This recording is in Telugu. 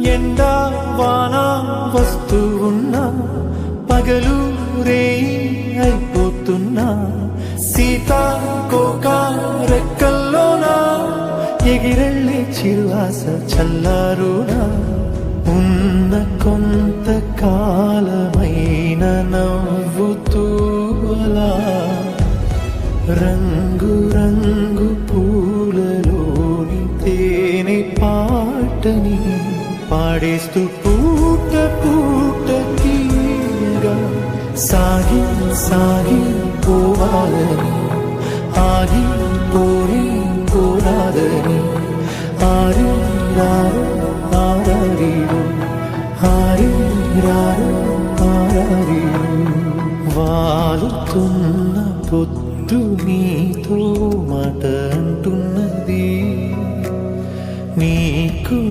ఎండా వాన వస్తూ ఉన్నా పగలు రేయి అయిపోతున్నా సీతాకోక రెక్కల్లోనా ఎగిరెళ్ళే చిరువాస చల్లారునా ఉన్న కొంత కాలమైన నవ్వుతూ అలా రంగు రంగు పూలలోని తేనె పాటని పాడేస్తూ పూట పూట తీయగా సాగి సాగి పోవాలని ఆగి పోయి పోరాదని ఆరి రారు ఆరారీరు ఆరి రారు ఆరారీరు వాలుతున్న పొద్దు నీతో మాట అంటున్నది నీకు